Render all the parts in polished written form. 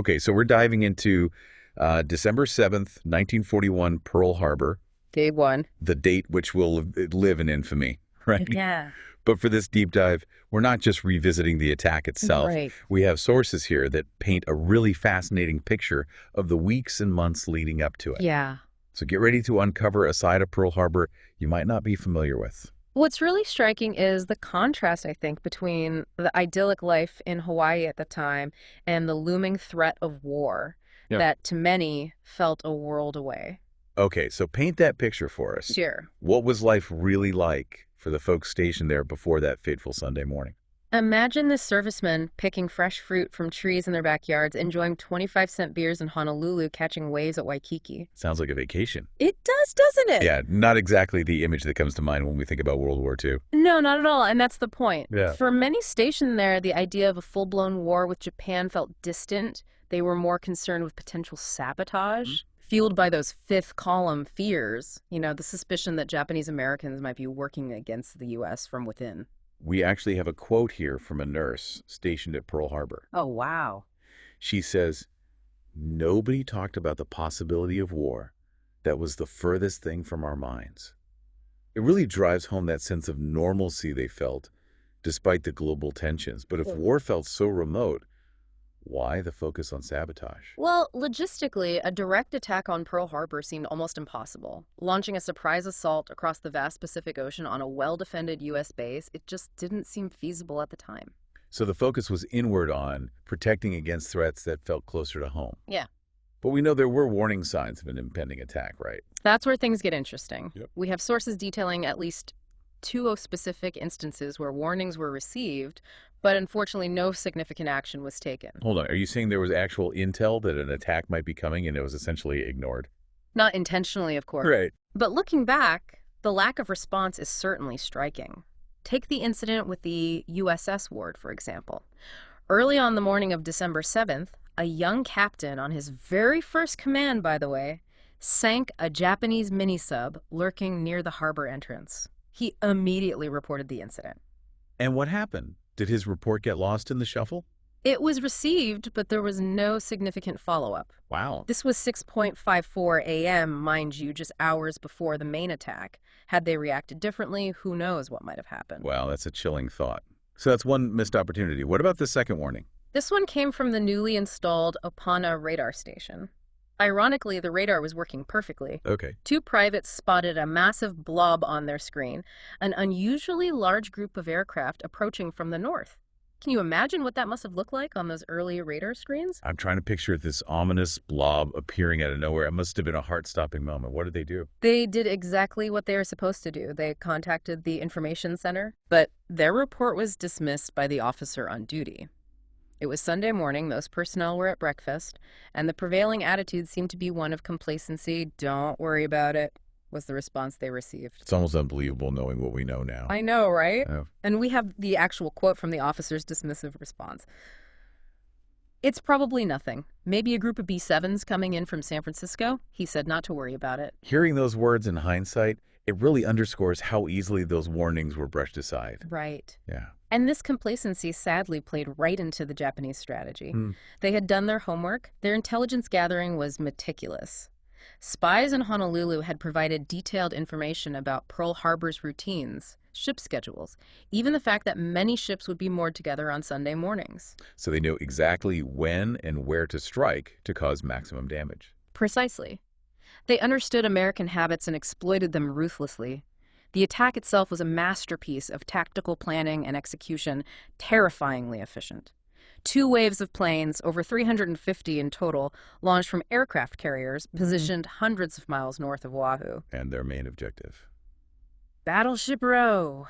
Okay, so we're diving into December 7th, 1941, Pearl Harbor, Day one. the date which will live in infamy, right? Yeah. But for this deep dive, we're not just revisiting the attack itself. Right. We have sources here that paint a really fascinating picture of the weeks and months leading up to it. Yeah. So get ready to uncover a side of Pearl Harbor you might not be familiar with. What's really striking is the contrast, I think, between the idyllic life in Hawaii at the time and the looming threat of war Yeah. that to many felt a world away. Okay, so paint that picture for us. Sure. What was life really like for the folks stationed there before that fateful Sunday morning? Imagine this serviceman picking fresh fruit from trees in their backyards, enjoying 25-cent beers in Honolulu, catching waves at Waikiki. Sounds like a vacation. It does, doesn't it? Yeah, not exactly the image that comes to mind when we think about World War II. No, not at all, and that's the point. Yeah. For many stationed there, the idea of a full-blown war with Japan felt distant. They were more concerned with potential sabotage, fueled by those fifth column fears, the suspicion that Japanese Americans might be working against the U.S. from within. We actually have a quote here from a nurse stationed at Pearl Harbor. Oh, wow. She says, "Nobody talked about the possibility of war. That was the furthest thing from our minds." It really drives home that sense of normalcy they felt, despite the global tensions. But if war felt so remote, why the focus on sabotage? Well, logistically, a direct attack on Pearl Harbor seemed almost impossible. Launching a surprise assault across the vast Pacific Ocean on a well-defended U.S. base, it just didn't seem feasible at the time. So the focus was inward on protecting against threats that felt closer to home. Yeah. But we know there were warning signs of an impending attack, right? That's where things get interesting. Yep. We have sources detailing at least two specific instances where warnings were received, but unfortunately no significant action was taken. Hold on, are you saying there was actual intel that an attack might be coming and it was essentially ignored? Not intentionally, of course. Right. But looking back, the lack of response is certainly striking. Take the incident with the USS Ward, for example. Early on the morning of December 7th, a young captain on his very first command, by the way, sank a Japanese mini-sub lurking near the harbor entrance. He immediately reported the incident. And what happened? Did his report get lost in the shuffle? It was received, but there was no significant follow-up. Wow. This was 6:54 a.m., mind you, just hours before the main attack. Had they reacted differently, who knows what might have happened. Wow, that's a chilling thought. So that's one missed opportunity. What about the second warning? This one came from the newly installed Opana radar station. Ironically, the radar was working perfectly. Okay. Two privates spotted a massive blob on their screen, an unusually large group of aircraft approaching from the north. Can you imagine what that must have looked like on those early radar screens? I'm trying to picture this ominous blob appearing out of nowhere. It must have been a heart-stopping moment. What did they do? They did exactly what they were supposed to do. They contacted the information center, but their report was dismissed by the officer on duty. It was Sunday morning, most personnel were at breakfast, and the prevailing attitude seemed to be one of complacency. "Don't worry about it," was the response they received. It's almost unbelievable knowing what we know now. I know, right? Oh. And we have the actual quote from the officer's dismissive response. "It's probably nothing. Maybe a group of B-7s coming in from San Francisco." He said not to worry about it. Hearing those words in hindsight, it really underscores how easily those warnings were brushed aside. Right. Yeah. And this complacency sadly played right into the Japanese strategy. They had done their homework. Their intelligence gathering was meticulous. Spies in Honolulu had provided detailed information about Pearl Harbor's routines, ship schedules, even the fact that many ships would be moored together on Sunday mornings. So they knew exactly when and where to strike to cause maximum damage. Precisely. They understood American habits and exploited them ruthlessly. The attack itself was a masterpiece of tactical planning and execution, terrifyingly efficient. Two waves of planes, over 350 in total, launched from aircraft carriers positioned hundreds of miles north of Oahu. And their main objective. Battleship Row.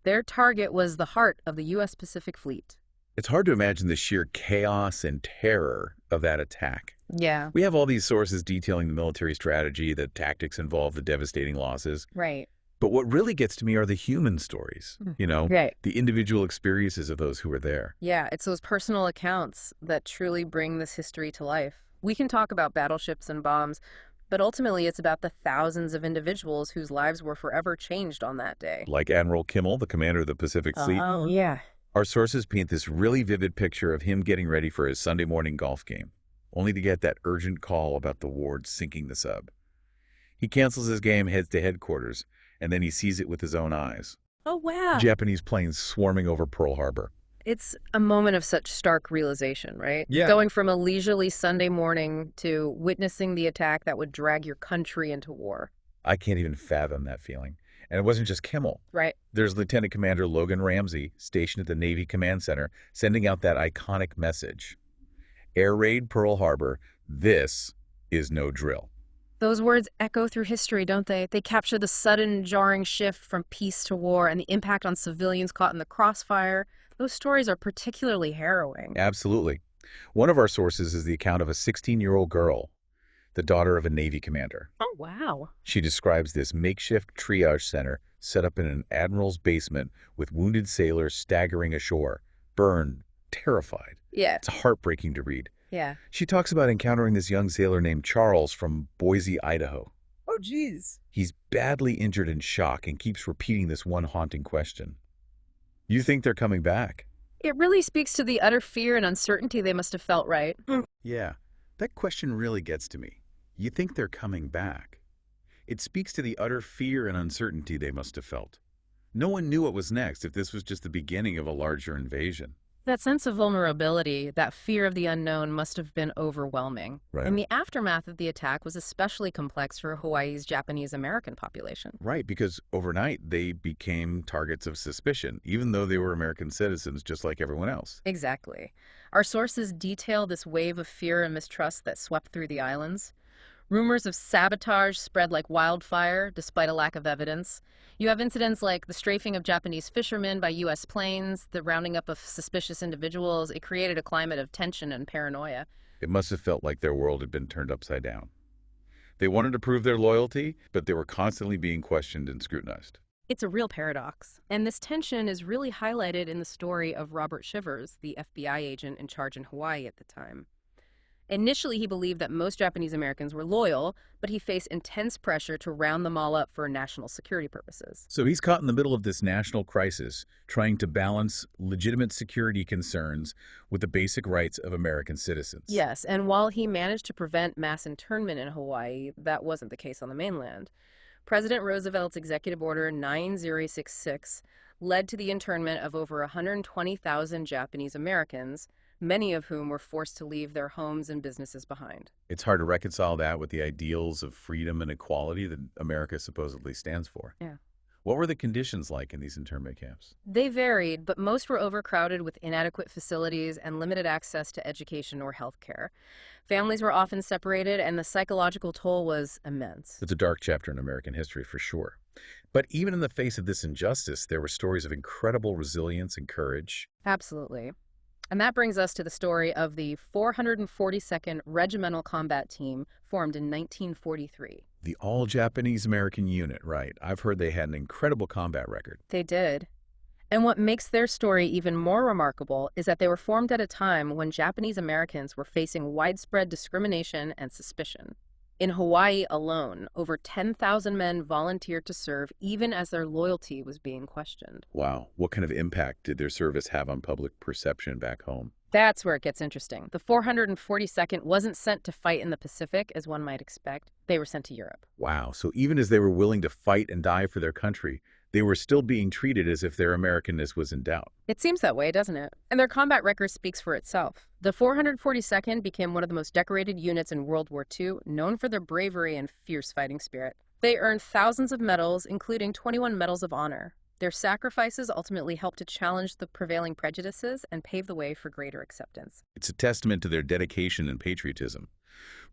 Their target was the heart of the U.S. Pacific Fleet. It's hard to imagine the sheer chaos and terror of that attack. Yeah. We have all these sources detailing the military strategy, the tactics involved, the devastating losses. Right. But what really gets to me are the human stories, Right. the individual experiences of those who were there. Yeah, it's those personal accounts that truly bring this history to life. We can talk about battleships and bombs, but ultimately it's about the thousands of individuals whose lives were forever changed on that day. Like Admiral Kimmel, the commander of the Pacific Fleet. Oh, yeah. Our sources paint this really vivid picture of him getting ready for his Sunday morning golf game. only to get that urgent call about the Ward sinking the sub. He cancels his game, heads to headquarters, and then he sees it with his own eyes. Oh, wow. Japanese planes swarming over Pearl Harbor. It's a moment of such stark realization, right? Yeah. Going from a leisurely Sunday morning to witnessing the attack that would drag your country into war. I can't even fathom that feeling. And it wasn't just Kimmel. Right. There's Lieutenant Commander Logan Ramsey, stationed at the Navy Command Center, sending out that iconic message. Air raid Pearl Harbor. This is no drill. Those words echo through history, don't they? They capture the sudden, jarring shift from peace to war and the impact on civilians caught in the crossfire. Those stories are particularly harrowing. Absolutely. One of our sources is the account of a 16-year-old girl, the daughter of a Navy commander. Oh, wow. She describes this makeshift triage center set up in an admiral's basement with wounded sailors staggering ashore, burned, terrified. Yeah. It's heartbreaking to read. Yeah. She talks about encountering this young sailor named Charles from Boise, Idaho. Oh, geez. He's badly injured in shock and keeps repeating this one haunting question. You think they're coming back? It really speaks to the utter fear and uncertainty they must have felt, right? Yeah, that question really gets to me. You think they're coming back? It speaks to the utter fear and uncertainty they must have felt. No one knew what was next if this was just the beginning of a larger invasion. That sense of vulnerability, that fear of the unknown must have been overwhelming. Right. And the aftermath of the attack was especially complex for Hawaii's Japanese-American population. Right, because overnight they became targets of suspicion, even though they were American citizens just like everyone else. Exactly. Our sources detail this wave of fear and mistrust that swept through the islands. Rumors of sabotage spread like wildfire, despite a lack of evidence. You have incidents like the strafing of Japanese fishermen by U.S. planes, the rounding up of suspicious individuals. It created a climate of tension and paranoia. It must have felt like their world had been turned upside down. They wanted to prove their loyalty, but they were constantly being questioned and scrutinized. It's a real paradox. And this tension is really highlighted in the story of Robert Shivers, the FBI agent in charge in Hawaii at the time. Initially, he believed that most Japanese Americans were loyal, but he faced intense pressure to round them all up for national security purposes. So he's caught in the middle of this national crisis, trying to balance legitimate security concerns with the basic rights of American citizens. Yes, and while he managed to prevent mass internment in Hawaii, that wasn't the case on the mainland. President Roosevelt's Executive Order 9066 led to the internment of over 120,000 Japanese Americans, many of whom were forced to leave their homes and businesses behind. It's hard to reconcile that with the ideals of freedom and equality that America supposedly stands for. Yeah. What were the conditions like in these internment camps? They varied, but most were overcrowded with inadequate facilities and limited access to education or health care. Families were often separated, and the psychological toll was immense. It's a dark chapter in American history for sure. But even in the face of this injustice, there were stories of incredible resilience and courage. Absolutely. And that brings us to the story of the 442nd Regimental Combat Team, formed in 1943. The all-Japanese American unit, right. I've heard they had an incredible combat record. They did. And what makes their story even more remarkable is that they were formed at a time when Japanese Americans were facing widespread discrimination and suspicion. In Hawaii alone, over 10,000 men volunteered to serve even as their loyalty was being questioned. Wow. What kind of impact did their service have on public perception back home? That's where it gets interesting. The 442nd wasn't sent to fight in the Pacific, as one might expect. They were sent to Europe. Wow. So even as they were willing to fight and die for their country, they were still being treated as if their Americanness was in doubt. It seems that way, doesn't it? And their combat record speaks for itself. The 442nd became one of the most decorated units in World War II, known for their bravery and fierce fighting spirit. They earned thousands of medals, including 21 Medals of Honor. Their sacrifices ultimately helped to challenge the prevailing prejudices and pave the way for greater acceptance. It's a testament to their dedication and patriotism.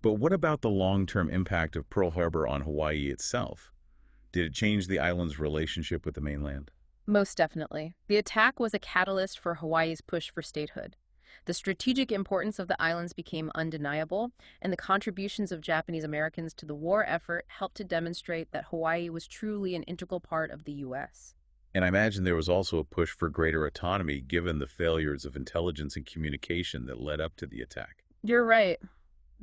But what about the long-term impact of Pearl Harbor on Hawaii itself? Did it change the island's relationship with the mainland? Most definitely. The attack was a catalyst for Hawaii's push for statehood. The strategic importance of the islands became undeniable, and the contributions of Japanese Americans to the war effort helped to demonstrate that Hawaii was truly an integral part of the U.S. And I imagine there was also a push for greater autonomy given the failures of intelligence and communication that led up to the attack. You're right.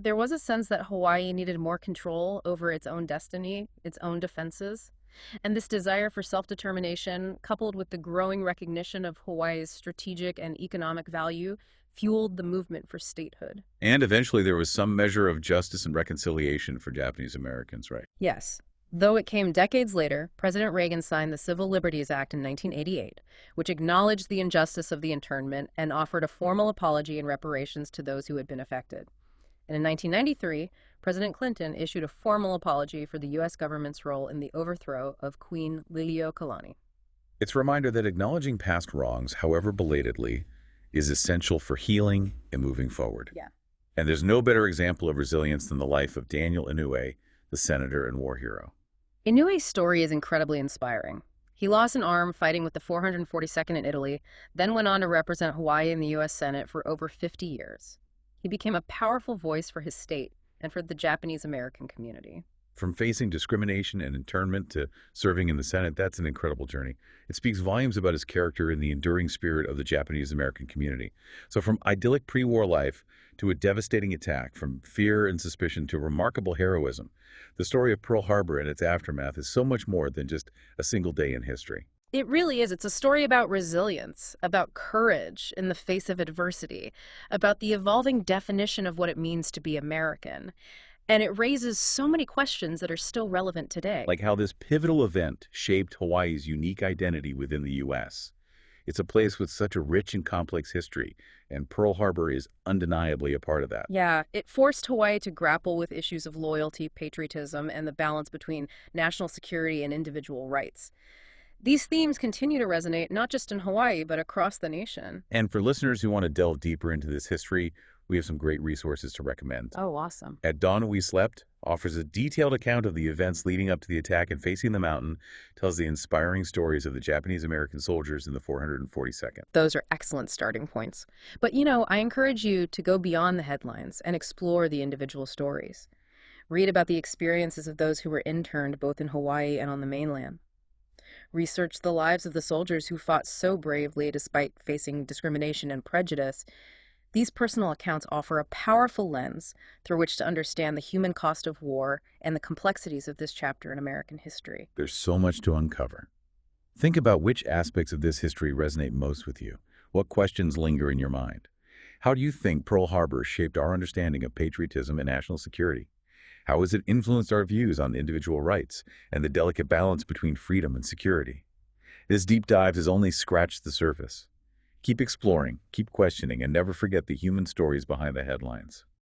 There was a sense that Hawaii needed more control over its own destiny, its own defenses. And this desire for self-determination, coupled with the growing recognition of Hawaii's strategic and economic value, fueled the movement for statehood. And eventually there was some measure of justice and reconciliation for Japanese Americans, right? Yes. Though it came decades later, President Reagan signed the Civil Liberties Act in 1988, which acknowledged the injustice of the internment and offered a formal apology and reparations to those who had been affected. And in 1993, President Clinton issued a formal apology for the U.S. government's role in the overthrow of Queen Liliuokalani. It's a reminder that acknowledging past wrongs, however belatedly, is essential for healing and moving forward. Yeah. And there's no better example of resilience than the life of Daniel Inouye, the senator and war hero. Inouye's story is incredibly inspiring. He lost an arm fighting with the 442nd in Italy, then went on to represent Hawaii in the U.S. Senate for over 50 years. He became a powerful voice for his state and for the Japanese American community. From facing discrimination and internment to serving in the Senate, that's an incredible journey. It speaks volumes about his character and the enduring spirit of the Japanese American community. So from idyllic pre-war life to a devastating attack, from fear and suspicion to remarkable heroism, the story of Pearl Harbor and its aftermath is so much more than just a single day in history. It really is. It's a story about resilience, about courage in the face of adversity, about the evolving definition of what it means to be American. And it raises so many questions that are still relevant today. Like how this pivotal event shaped Hawaii's unique identity within the U.S. It's a place with such a rich and complex history, and Pearl Harbor is undeniably a part of that. Yeah, it forced Hawaii to grapple with issues of loyalty, patriotism, and the balance between national security and individual rights. These themes continue to resonate not just in Hawaii, but across the nation. And for listeners who want to delve deeper into this history, we have some great resources to recommend. Oh, awesome. At Dawn We Slept offers a detailed account of the events leading up to the attack, and Facing the Mountain tells the inspiring stories of the Japanese-American soldiers in the 442nd. Those are excellent starting points. But, I encourage you to go beyond the headlines and explore the individual stories. Read about the experiences of those who were interned both in Hawaii and on the mainland. Research the lives of the soldiers who fought so bravely despite facing discrimination and prejudice. These personal accounts offer a powerful lens through which to understand the human cost of war and the complexities of this chapter in American history. There's so much to uncover. Think about which aspects of this history resonate most with you. What questions linger in your mind? How do you think Pearl Harbor shaped our understanding of patriotism and national security? How has it influenced our views on individual rights and the delicate balance between freedom and security? This deep dive has only scratched the surface. Keep exploring, keep questioning, and never forget the human stories behind the headlines.